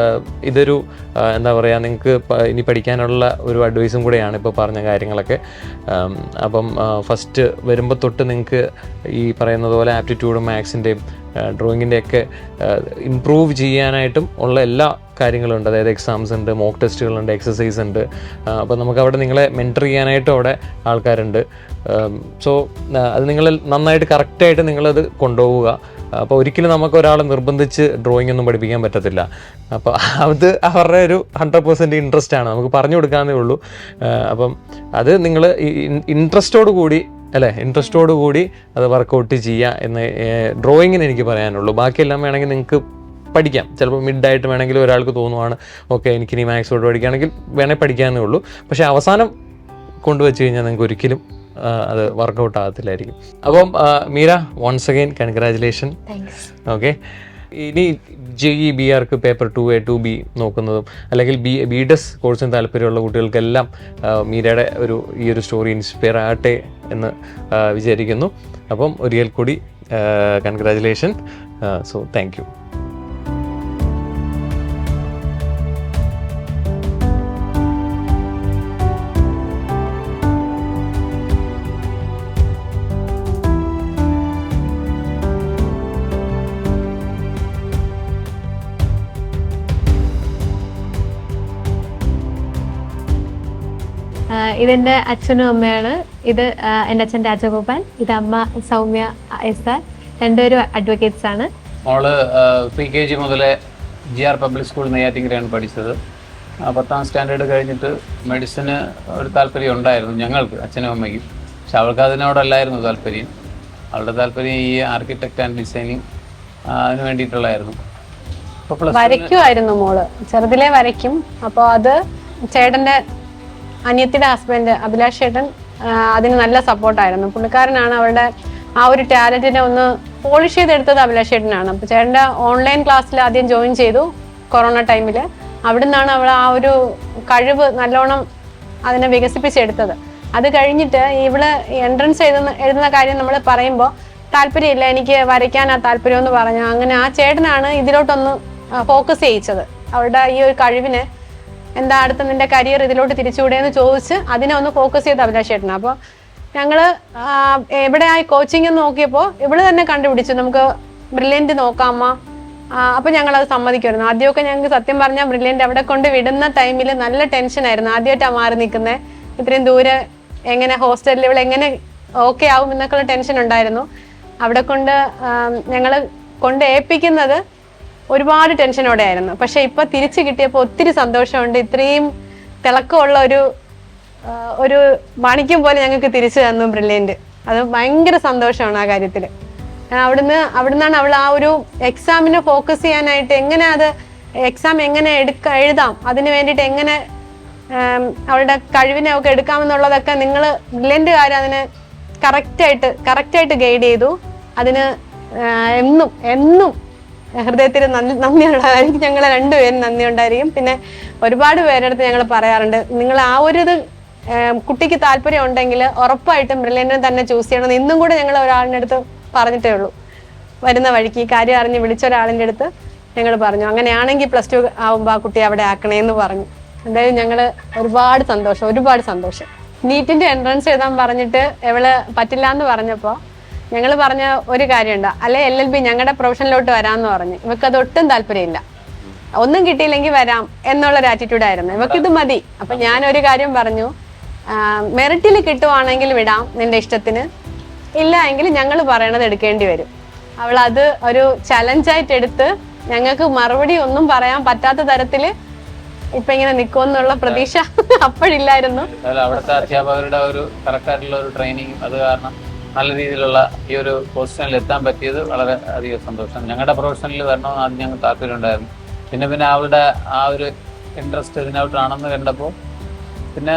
ഇതൊരു എന്താ പറയുക, നിങ്ങൾക്ക് ഇനി പഠിക്കാനുള്ള ഒരു അഡ്വൈസും കൂടെയാണ് ഇപ്പോൾ പറഞ്ഞ കാര്യങ്ങളൊക്കെ. അപ്പം ഫസ്റ്റ് വരുമ്പോൾ തൊട്ട് നിങ്ങൾക്ക് ഈ പറയുന്നത് പോലെ ആപ്റ്റിറ്റ്യൂഡും മാത്സിൻ്റെയും ഡ്രോയിങ്ങിൻ്റെയൊക്കെ ഇംപ്രൂവ് ചെയ്യാനായിട്ടും ഉള്ള എല്ലാ കാര്യങ്ങളുണ്ട്. അതായത് എക്സാംസ് ഉണ്ട്, മോക്ക് ടെസ്റ്റുകളുണ്ട്, എക്സസൈസ് ഉണ്ട്. അപ്പോൾ നമുക്ക് അവിടെ നിങ്ങളെ മെൻറ്റർ ചെയ്യാനായിട്ടും അവിടെ ആൾക്കാരുണ്ട്. സോ അത് നിങ്ങൾ നന്നായിട്ട് കറക്റ്റായിട്ട് നിങ്ങളത് കൊണ്ടുപോവുക. അപ്പോൾ ഒരിക്കലും നമുക്ക് ഒരാളെ നിർബന്ധിച്ച് ഡ്രോയിങ് ഒന്നും പഠിപ്പിക്കാൻ പറ്റത്തില്ല. അപ്പോൾ അത് അവരുടെ ഒരു 100% ഇൻട്രസ്റ്റ് ആണ്, നമുക്ക് പറഞ്ഞു കൊടുക്കാവുന്നേ ഉള്ളൂ. അപ്പം അത് നിങ്ങൾ ഇൻട്രസ്റ്റോട് കൂടി അല്ലേ ഇൻട്രസ്റ്റോട് കൂടി അത് വർക്കൗട്ട് ചെയ്യുക എന്ന് ഡ്രോയിങ്ങിന് എനിക്ക് പറയാനുള്ളൂ. ബാക്കിയെല്ലാം വേണമെങ്കിൽ നിങ്ങൾക്ക് പഠിക്കാം. ചിലപ്പോൾ മിഡായിട്ട് വേണമെങ്കിൽ ഒരാൾക്ക് തോന്നുവാണ് ഓക്കെ എനിക്കിനി മാത്സോട് പഠിക്കുകയാണെങ്കിൽ വേണേൽ പഠിക്കാമെന്നേ ഉള്ളൂ. പക്ഷേ അവസാനം കൊണ്ടുവച്ച് കഴിഞ്ഞാൽ നിങ്ങൾക്ക് ഒരിക്കലും അത് വർക്കൗട്ട് ആകത്തില്ലായിരിക്കും. അപ്പം Meera, once again congratulation. Okay, ഇനി JEE BRക്ക് പേപ്പർ 2A 2B നോക്കുന്നതും അല്ലെങ്കിൽ BDES കോഴ്സിന് താല്പര്യമുള്ള കുട്ടികൾക്കെല്ലാം മീരയുടെ ഈ ഒരു സ്റ്റോറി ഇൻസ്പയർ ആകട്ടെ എന്ന് വിചാരിക്കുന്നു. അപ്പം ഒരിക്കൽ കൂടി കൺഗ്രാജുലേഷൻ. So thank you. ഇതെൻ്റെ അച്ഛനും അമ്മയാണ്. ഇത് എൻ്റെ അച്ഛൻ രാജഗോപാൽ, ഇത് അമ്മ സൗമ്യ SR. രണ്ടുപേരും അഡ്വക്കേറ്റ്സ് ആണ്. മോള് PKG മുതലേ GR പബ്ലിക് സ്കൂൾ നെയ്യാറ്റിങ്കരയാണ് പഠിച്ചത്. 10ാം സ്റ്റാൻഡേർഡ് കഴിഞ്ഞിട്ട് മെഡിസിന് ഒരു താല്പര്യം ഉണ്ടായിരുന്നു ഞങ്ങൾക്ക്, അച്ഛനും അമ്മയ്ക്കും. പക്ഷെ അവൾക്ക് അതിനോടല്ലായിരുന്നു താല്പര്യം. അവളുടെ താല്പര്യം ഈ ആർക്കിടെക്റ്റ് ആൻഡ് ഡിസൈനിങ് അതിന് വേണ്ടിയിട്ടുള്ളായിരുന്നു. വരയ്ക്കുമായിരുന്നു മോള്, ചെറുതിലേ വരയ്ക്കും. അപ്പോൾ അത് ചേട്ടൻ്റെ അനിയത്തിയുടെ ഹസ്ബൻഡ് അഭിലാഷ് ചേട്ടൻ അതിന് നല്ല സപ്പോർട്ടായിരുന്നു. പുള്ളിക്കാരനാണ് അവളുടെ ആ ഒരു ടാലന്റിനെ ഒന്ന് പോളിഷ് ചെയ്തെടുത്തത് അഭിലാഷ് ചേട്ടനാണ്. അപ്പോൾ ചേട്ടൻ്റെ ഓൺലൈൻ ക്ലാസ്സിൽ ആദ്യം ജോയിൻ ചെയ്തു കൊറോണ ടൈമിൽ. അവിടെ നിന്നാണ് അവൾ ആ ഒരു കഴിവ് നല്ലോണം അതിനെ വികസിപ്പിച്ചെടുത്തത്. അത് കഴിഞ്ഞിട്ട് ഇവള് എൻട്രൻസ് എഴുതുന്ന കാര്യം നമ്മൾ പറയുമ്പോൾ താല്പര്യമില്ല, എനിക്ക് വരയ്ക്കാനാ താല്പര്യം എന്ന് പറഞ്ഞു. അങ്ങനെ ആ ചേട്ടനാണ് ഇതിലോട്ടൊന്ന് ഫോക്കസ് ചെയ്യിച്ചത്. അവളുടെ ഈ ഒരു കഴിവിനെ എന്താ അടുത്ത നിന്റെ കരിയർ ഇതിലോട്ട് തിരിച്ചുകൂടെ എന്ന് ചോദിച്ച് അതിനെ ഒന്ന് ഫോക്കസ് ചെയ്ത് അഭിലാഷ് ചേട്ടനാണ്. അപ്പോൾ ഞങ്ങൾ എവിടെയായി കോച്ചിങ് നോക്കിയപ്പോൾ ഇവള് തന്നെ കണ്ടുപിടിച്ചു നമുക്ക് ബ്രില്യൻറ്റ് നോക്കാം അമ്മ. അപ്പം ഞങ്ങളത് സമ്മതിക്കുമായിരുന്നു. ആദ്യമൊക്കെ ഞങ്ങൾക്ക് സത്യം പറഞ്ഞാൽ ബ്രില്യൻറ്റ് അവിടെ കൊണ്ട് വിടുന്ന ടൈമിൽ നല്ല ടെൻഷനായിരുന്നു. ആദ്യമായിട്ടാണ് മാറി നിൽക്കുന്നത്, ഇത്രയും ദൂരെ എങ്ങനെ ഹോസ്റ്റലിൽ ഇവൾ എങ്ങനെ ഓക്കെ ആവും എന്നൊക്കെയുള്ള ടെൻഷൻ ഉണ്ടായിരുന്നു. അവിടെ കൊണ്ട് ഞങ്ങൾ കൊണ്ട് ഏൽപ്പിക്കുന്നത് ഒരുപാട് ടെൻഷനോടെ ആയിരുന്നു. പക്ഷെ ഇപ്പൊ തിരിച്ചു കിട്ടിയപ്പോൾ ഒത്തിരി സന്തോഷമുണ്ട്. ഇത്രയും തിളക്കമുള്ള ഒരു മാണിക്യം പോലെ ഞങ്ങൾക്ക് തിരിച്ചു തന്നു ബ്രില്യൻറ്റ്. അത് ഭയങ്കര സന്തോഷമാണ് ആ കാര്യത്തിൽ. അവിടുന്നാണ് അവൾ ആ ഒരു എക്സാമിനെ ഫോക്കസ് ചെയ്യാനായിട്ട് എങ്ങനെ അത് എക്സാം എങ്ങനെ എഴുതാം, അതിന് വേണ്ടിയിട്ട് എങ്ങനെ അവളുടെ കഴിവിനെ ഒക്കെ എടുക്കാമെന്നുള്ളതൊക്കെ നിങ്ങൾ ബ്രില്യൻറ്റുകാർ അതിന് കറക്റ്റായിട്ട് ഗൈഡ് ചെയ്തു. അതിന് എന്നും ഹൃദയത്തിൽ നന്ദിയുണ്ടായിരിക്കും. ഞങ്ങൾ രണ്ടുപേരും നന്ദി ഉണ്ടായിരിക്കും. പിന്നെ ഒരുപാട് പേരെടുത്ത് ഞങ്ങൾ പറയാറുണ്ട്, നിങ്ങൾ ആ ഒരു ഇത് കുട്ടിക്ക് താല്പര്യം ഉണ്ടെങ്കിൽ ഉറപ്പായിട്ടും ബ്രില്യൻറ്റിനെ തന്നെ ചൂസ് ചെയ്യണം. ഇന്നും കൂടെ ഞങ്ങൾ ഒരാളിൻ്റെ അടുത്ത് പറഞ്ഞിട്ടേ ഉള്ളൂ. വരുന്ന വഴിക്ക് ഈ കാര്യം അറിഞ്ഞ് വിളിച്ച ഒരാളിൻ്റെ അടുത്ത് ഞങ്ങൾ പറഞ്ഞു, അങ്ങനെയാണെങ്കിൽ +2 ആവുമ്പോൾ ആ കുട്ടിയെ അവിടെ ആക്കണേന്ന് പറഞ്ഞു. എന്തായാലും ഞങ്ങൾ ഒരുപാട് സന്തോഷം. നീറ്റിൻ്റെ എൻട്രൻസ് എഴുതാൻ പറഞ്ഞിട്ട് ഇവള് പറ്റില്ല എന്ന് പറഞ്ഞപ്പോൾ ഞങ്ങൾ പറഞ്ഞ ഒരു കാര്യമുണ്ട്, അല്ലെ LLB ഞങ്ങളുടെ പ്രൊഫഷനിലോട്ട് വരാമെന്ന് പറഞ്ഞു. ഇവക്കത് ഒട്ടും താല്പര്യമില്ല. ഒന്നും കിട്ടിയില്ലെങ്കിൽ വരാം എന്നുള്ളൊരു ആറ്റിറ്റ്യൂഡായിരുന്നു. ഇവക്കിത് മതി. അപ്പം ഞാനൊരു കാര്യം പറഞ്ഞു, മെറിറ്റിൽ കിട്ടുവാണെങ്കിൽ വിടാം നിന്റെ ഇഷ്ടത്തിന്, ഇല്ല എങ്കിൽ ഞങ്ങൾ പറയണത് എടുക്കേണ്ടി വരും. അവൾ അത് ഒരു ചലഞ്ചായിട്ട് എടുത്ത് ഞങ്ങൾക്ക് മറുപടി ഒന്നും പറയാൻ പറ്റാത്ത തരത്തിൽ ഇപ്പൊ ഇങ്ങനെ നിൽക്കുമെന്നുള്ള പ്രതീക്ഷ അപ്പോഴില്ലായിരുന്നു. അവിടുത്തെ അധ്യാപകരുടെ ഒരു കറക്റ്റായിട്ടുള്ള ഒരു ട്രെയിനിങ്, അത് കാരണം നല്ല രീതിയിലുള്ള ഈ ഒരു പൊസിഷനിൽ എത്താൻ പറ്റിയത് വളരെ അധികം സന്തോഷം. ഞങ്ങളുടെ പ്രൊഫഷനിൽ വരണമെന്ന് ആദ്യം ഞങ്ങൾക്ക് താല്പര്യം ഉണ്ടായിരുന്നു. പിന്നെ അവളുടെ ആ ഒരു ഇൻട്രസ്റ്റ് ഇതിനകത്താണെന്ന് കണ്ടപ്പോൾ പിന്നെ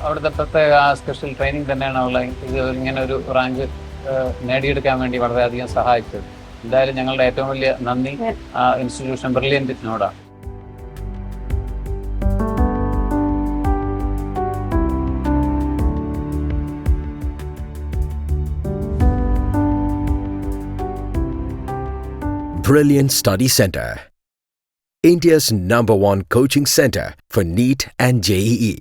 അവിടുത്തെ പ്രത്യേക സ്പെഷ്യൽ ട്രെയിനിങ് തന്നെയാണ് അവളെ ഇങ്ങനെ ഒരു റാങ്ക് നേടിയെടുക്കാൻ വേണ്ടി വളരെയധികം സഹായിച്ചത്. എന്തായാലും ഞങ്ങളുടെ ഏറ്റവും വലിയ നന്ദി institution ബ്രില്യൻറ്റിനോടാണ്. Brilliant Study Center, India's #1 coaching center for NEET and JEE.